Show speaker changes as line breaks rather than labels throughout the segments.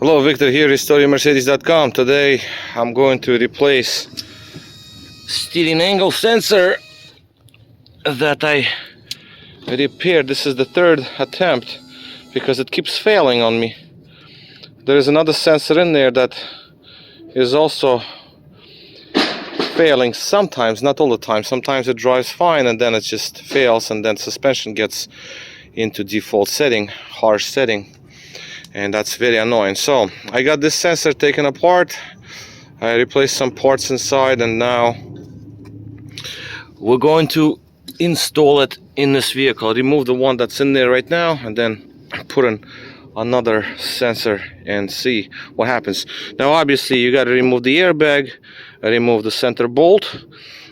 Hello, Victor here, RestoreYourMercedes.com. Today I'm going to replace steering angle sensor that I repaired. This is the third attempt because it keeps failing on me. There is another sensor in there that is also failing sometimes, not all the time. Sometimes it drives fine and then it just fails, and then suspension gets into default setting, harsh setting, and that's very annoying. So I got this sensor taken apart, I replaced some parts inside, and now we're going to install it in this vehicle. Remove the one that's in there right now and then put in another sensor and see what happens. Now obviously you got to remove the airbag, remove the center bolt,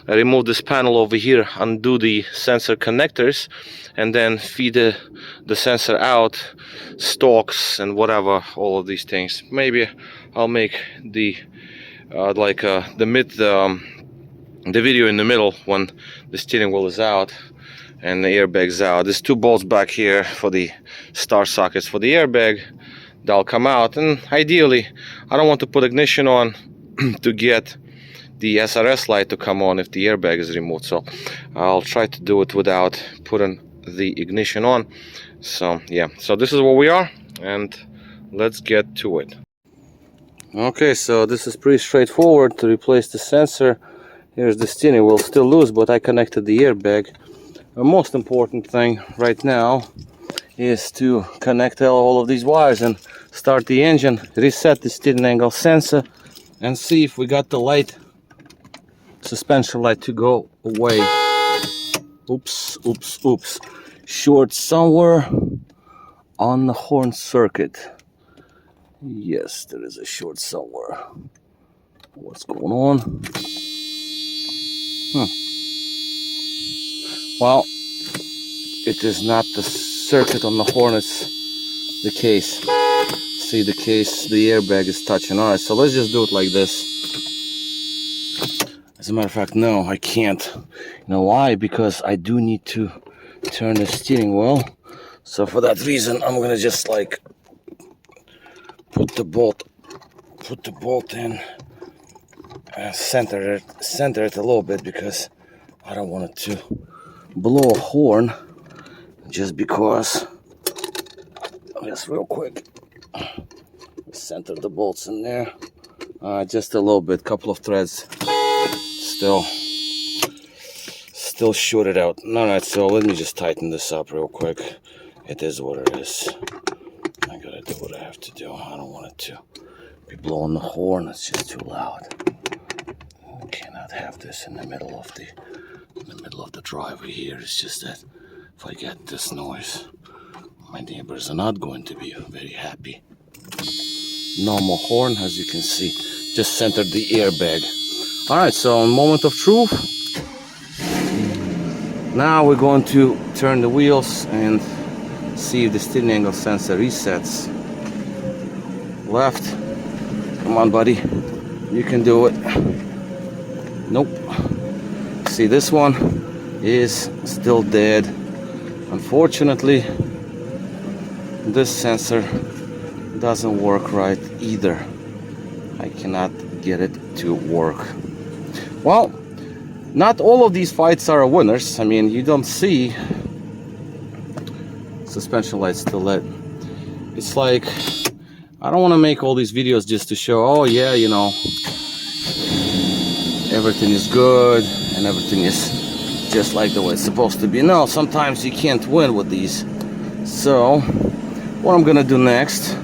remove this panel over here, undo the sensor connectors, and then feed the sensor out, stalks and whatever, all of these things. Maybe I'll make the video in the middle when the steering wheel is out and the airbag's out. There's two bolts back here for the star sockets for the airbag. They'll come out, and ideally I don't want to put ignition on to get the SRS light to come on if the airbag is removed, so I'll try to do it without putting the ignition on. So yeah, so this is where we are, and let's get to it. Okay, so this is pretty straightforward to replace the sensor. Here's the steering wheel, still loose, but I connected the airbag. The most important thing right now is to connect all of these wires and start the engine, reset the steering angle sensor, and see if we got the light, suspension light, to go away. Oops. Short somewhere on the horn circuit. Yes, there is a short somewhere. What's going on? Well, it is not the circuit on the horn, it's the case. See, the case, the airbag is touching. Alright, so let's just do it like this. As a matter of fact, no, I can't. You know why? Because I do need to turn the steering wheel. So for that reason, I'm gonna just like put the bolt in and center it a little bit, because I don't want it to blow a horn just because. Just real quick, center the bolts in there. Just a little bit, couple of threads still shorted out. Alright, so let me just tighten this up real quick. It is what it is. I gotta do what I have to do. I don't want it to be blowing the horn. It's just too loud. I cannot have this in the middle of the driveway here. It's just that if I get this noise, my neighbors are not going to be very happy. Normal horn, as you can see. Just centered the airbag. Alright, so moment of truth. Now we're going to turn the wheels and see if the steering angle sensor resets. Left. Come on, buddy. You can do it. Nope. See, this one is still dead. Unfortunately, this sensor doesn't work right either. I cannot get it to work. Well, not all of these fights are winners. I mean, you don't see suspension lights still lit. It's like, I don't want to make all these videos just to show, oh yeah, you know, everything is good and everything is just like the way it's supposed to be. No, sometimes you can't win with these. So what I'm gonna do next,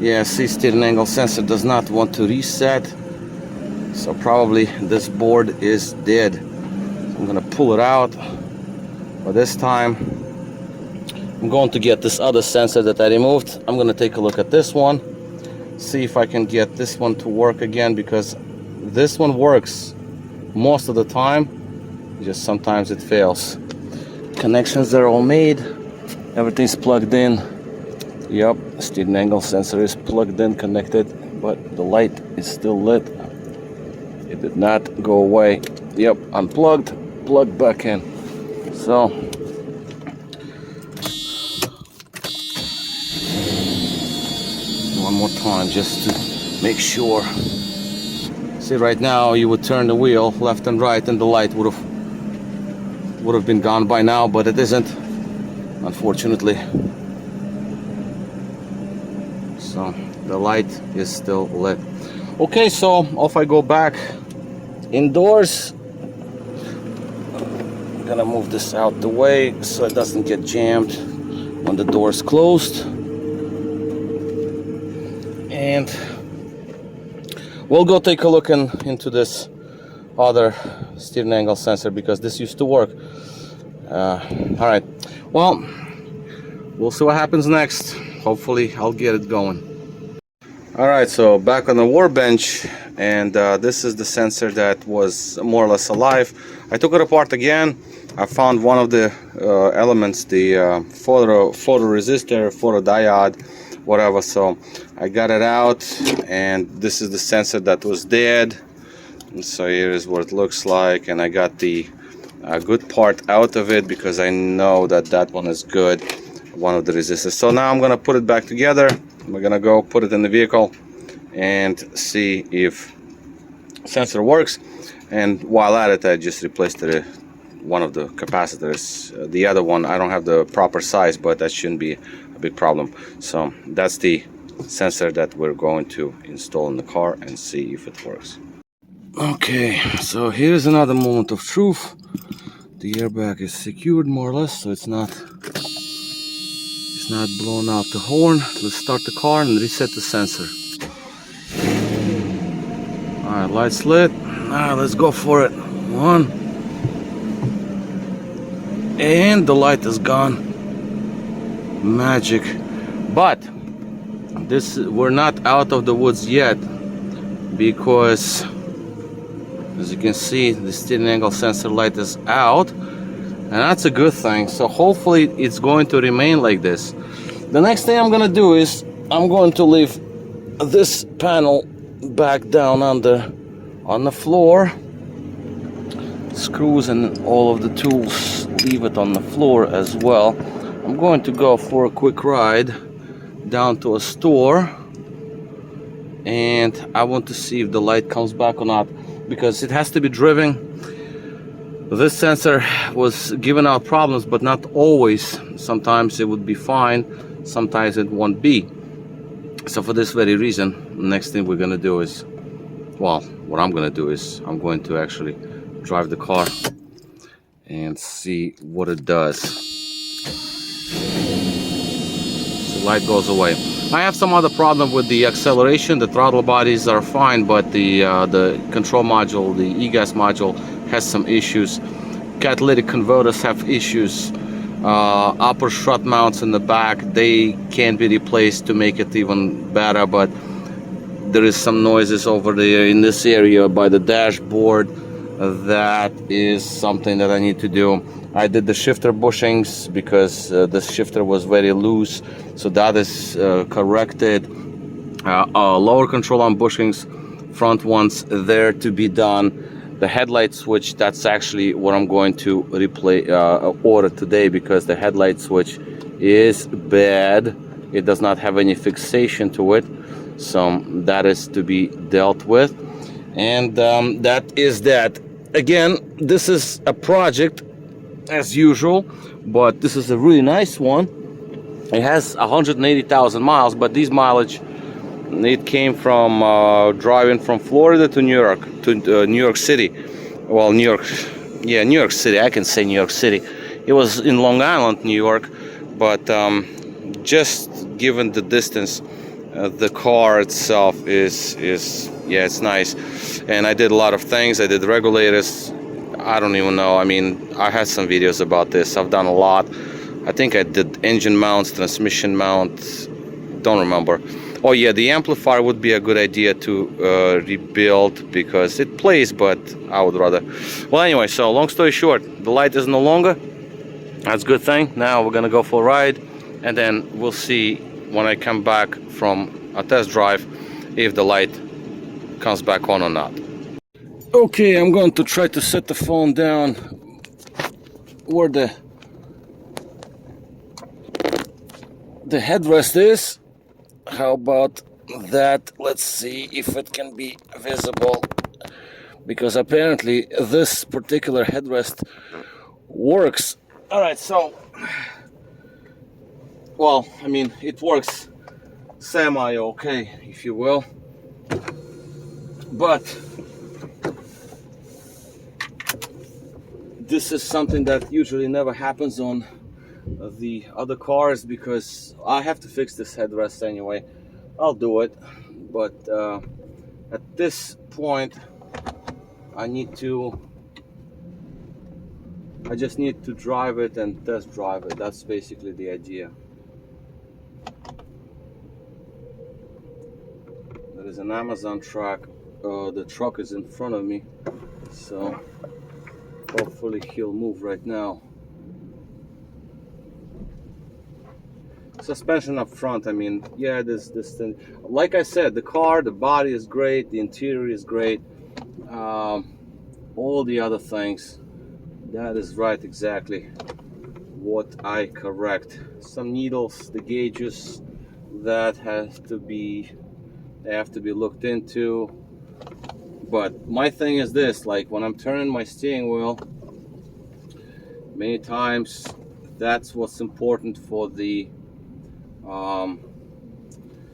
yeah, see, steering angle sensor does not want to reset, so probably this board is dead. So I'm gonna pull it out, but this time I'm going to get this other sensor that I removed. I'm gonna take a look at this one, see if I can get this one to work again, because this one works most of the time, just sometimes it fails. Connections are all made, everything's plugged in. Yep, steering angle sensor is plugged in, connected, but the light is still lit. It did not go away. Yep, unplugged, plugged back in. So one more time just to make sure. See, right now you would turn the wheel left and right and the light would have been gone by now, but it isn't, unfortunately. So the light is still lit. Okay, so off I go back indoors. I'm gonna move this out the way so it doesn't get jammed when the door is closed. And we'll go take a look into this other steering angle sensor, because this used to work. All right, well, we'll see what happens next. Hopefully I'll get it going. All right, so back on the workbench, and this is the sensor that was more or less alive. I took it apart again. I found one of the elements, the photoresistor, photodiode, whatever. So I got it out, and this is the sensor that was dead. And so here is what it looks like, and I got the good part out of it because I know that that one is good, one of the resistors. So now I'm gonna put it back together. We're gonna go put it in the vehicle and see if sensor works. And while at it, I just replaced one of the capacitors. The other one, I don't have the proper size, but that shouldn't be a big problem. So that's the sensor that we're going to install in the car and see if it works. Okay, so here's another moment of truth. The airbag is secured more or less, so it's not blowing out the horn. Let's start the car and reset the sensor. Alright, lights lit. Alright, let's go for it. One. And the light is gone. Magic. But we're not out of the woods yet, because as you can see, the steering angle sensor light is out, and that's a good thing. So hopefully it's going to remain like this. The next thing I'm gonna do is I'm going to leave this panel back down on the floor. Screws and all of the tools, leave it on the floor as well. I'm going to go for a quick ride down to a store, and I want to see if the light comes back or not, because it has to be driven. This sensor was giving out problems, but not always. Sometimes it would be fine, sometimes it won't be. So for this very reason, the next thing we're gonna do is, well, what I'm gonna do is I'm going to actually drive the car and see what it does. The light goes away. I have some other problem with the acceleration. The throttle bodies are fine, but the control module, the e-gas module, has some issues. Catalytic converters have issues. Upper strut mounts in the back, they can be replaced to make it even better, but there is some noises over there in this area by the dashboard. That is something that I need to do. I did the shifter bushings because the shifter was very loose, so that is corrected. Lower control arm bushings, front ones, there to be done. The headlight switch, that's actually what I'm going to order today, because the headlight switch is bad. It does not have any fixation to it, so that is to be dealt with. And that is that. Again, this is a project as usual, but this is a really nice one. It has 180,000 miles, but these mileage, it came from driving from Florida to New York, to New York City. Well, New York City, I can say New York City. It was in Long Island, New York, but just given the distance, the car itself is yeah, it's nice. And I did a lot of things. I did regulators. I don't even know. I mean, I had some videos about this. I've done a lot. I think I did engine mounts, transmission mounts. Don't remember. Oh yeah, the amplifier would be a good idea to rebuild, because it plays, but I would rather. Well, anyway, so long story short, the light is no longer. That's a good thing. Now we're gonna go for a ride, and then we'll see when I come back from a test drive if the light comes back on or not. Okay, I'm going to try to set the phone down where the headrest is. How about that, let's see if it can be visible, because apparently this particular headrest works. All right, so, well, I mean, it works semi-okay, if you will, but this is something that usually never happens on the other cars, because I have to fix this headrest anyway. I'll do it, but at this point I just need to drive it and test drive it. That's basically the idea. There is an Amazon truck. The truck is in front of me, so hopefully he'll move right now. Suspension up front, I mean, yeah, this thing, like I said, the car, the body is great, the interior is great, all the other things, that is right, exactly what I correct. Some needles, the gauges, that they have to be looked into. But my thing is this, like when I'm turning my steering wheel, many times that's what's important for the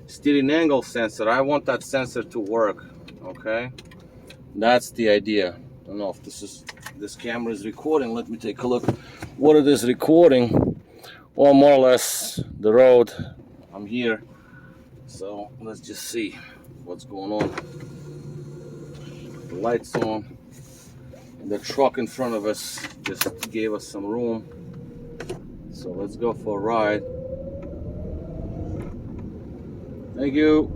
steering angle sensor. I want that sensor to work, okay? That's the idea. I don't know if this camera is recording. Let me take a look what it is recording. Well, more or less the road. I'm here, so let's just see what's going on. The lights on. The truck in front of us just gave us some room, so let's go for a ride. Thank you.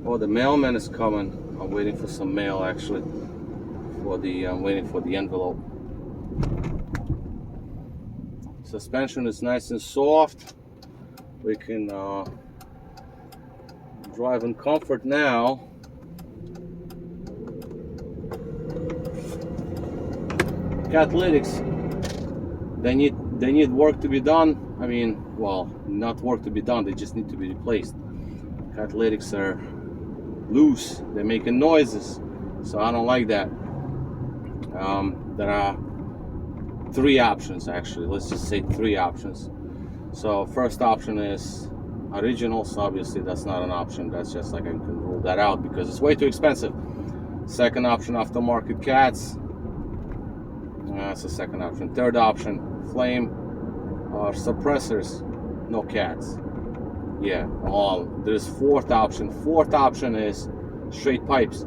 Oh, the mailman is coming. I'm waiting for some mail, actually. I'm waiting for the envelope. Suspension is nice and soft. We can drive in comfort now. Catalytics, they need work to be done. I mean, well, not work to be done, they just need to be replaced. Catalytics are loose, they're making noises, so I don't like that. There are three options, actually. Let's just say three options. So first option is originals. Obviously that's not an option, that's just like I can rule that out because it's way too expensive. Second option, aftermarket cats. That's the second option. Third option, flame or suppressors, no cats. Yeah, all. There's fourth option. Fourth option is straight pipes.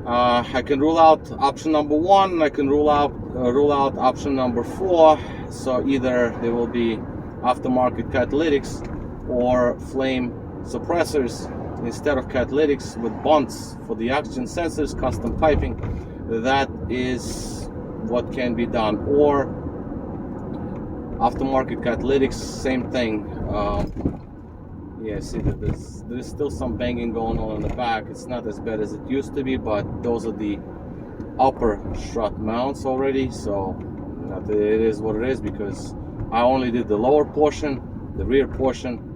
I can rule out option number one. I can rule out option number four. So either there will be aftermarket catalytics or flame suppressors instead of catalytics with bunts for the oxygen sensors, custom piping. That is what can be done, or aftermarket catalytics, same thing. Yeah, see that there's still some banging going on in the back. It's not as bad as it used to be, but those are the upper strut mounts already, so it is what it is, because I only did the lower portion, the rear portion,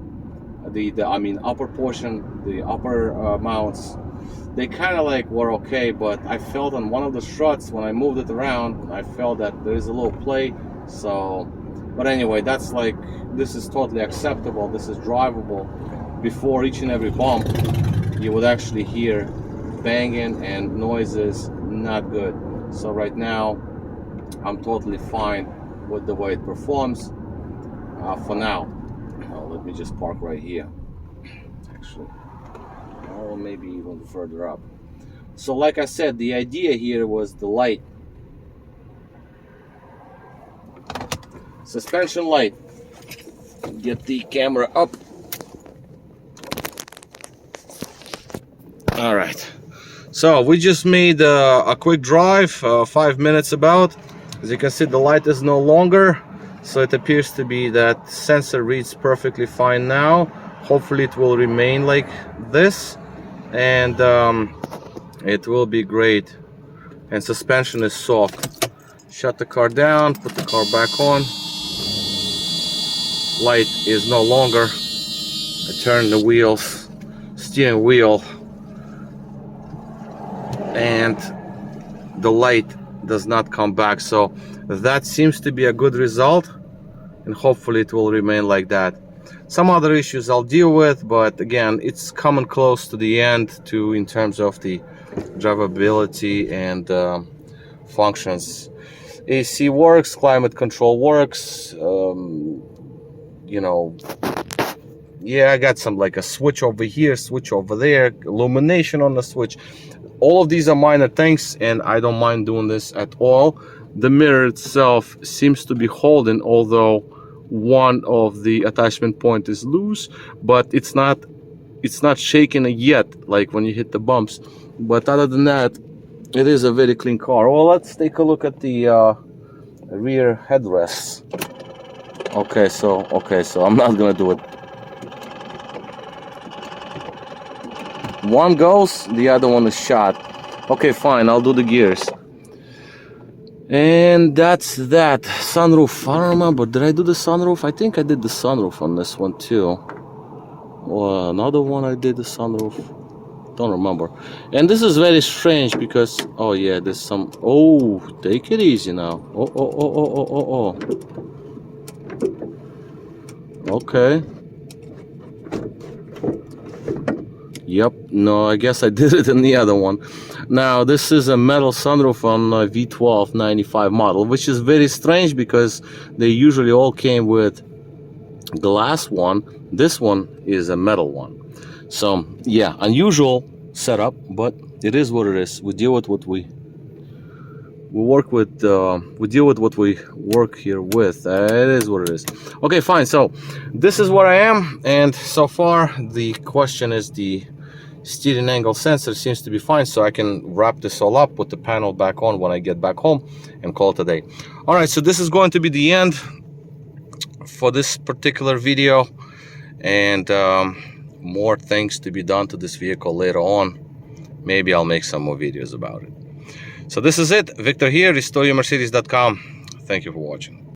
I mean upper portion, the upper mounts. They kind of like were okay, but I felt on one of the struts when I moved it around, I felt that there is a little play. So, but anyway, that's like, this is totally acceptable. This is drivable. Before each and every bump, you would actually hear banging and noises, not good. So right now, I'm totally fine with the way it performs for now. Let me just park right here, actually. Or maybe even further up. So like I said, the idea here was the light. Suspension light. Get the camera up. All right. So we just made a quick drive, 5 minutes about. As you can see, the light is no longer. So it appears to be that sensor reads perfectly fine now. Hopefully it will remain like this, and it will be great. And suspension is soft. Shut the car down, put the car back on. Light is no longer. I turn the wheels, steering wheel, and the light does not come back. So that seems to be a good result, and hopefully it will remain like that. Some other issues I'll deal with, but again, it's coming close to the end in terms of the drivability and functions. AC works, climate control works, you know, yeah, I got some, like a switch over here, switch over there, illumination on the switch. All of these are minor things, and I don't mind doing this at all. The mirror itself seems to be holding, although one of the attachment point is loose, but it's not shaking yet, like when you hit the bumps. But other than that, it is a very clean car. Well, let's take a look at the rear headrests. Okay, so I'm not gonna do it. One goes, the other one is shot. Okay, fine, I'll do the gears. And that's that. Sunroof, I don't remember, did I do the sunroof? I think I did the sunroof on this one too. Well, another one I did the sunroof, don't remember. And this is very strange because, oh yeah, there's some, oh, take it easy now. Oh. Okay. Yep, no, I guess I did it in the other one. Now, this is a metal sunroof on a V12 95 model, which is very strange because they usually all came with glass one. This one is a metal one. So, yeah, unusual setup, but it is what it is. We deal with what we work with. We deal with what we work here with. It is what it is. Okay, fine. So, this is where I am, and so far the question is the steering angle sensor seems to be fine, so I can wrap this all up, put the panel back on when I get back home, and call it a day. All right, so this is going to be the end for this particular video, and more things to be done to this vehicle later on. Maybe I'll make some more videos about it. So this is it. Victor here, restoreyourmercedes.com. Thank you for watching.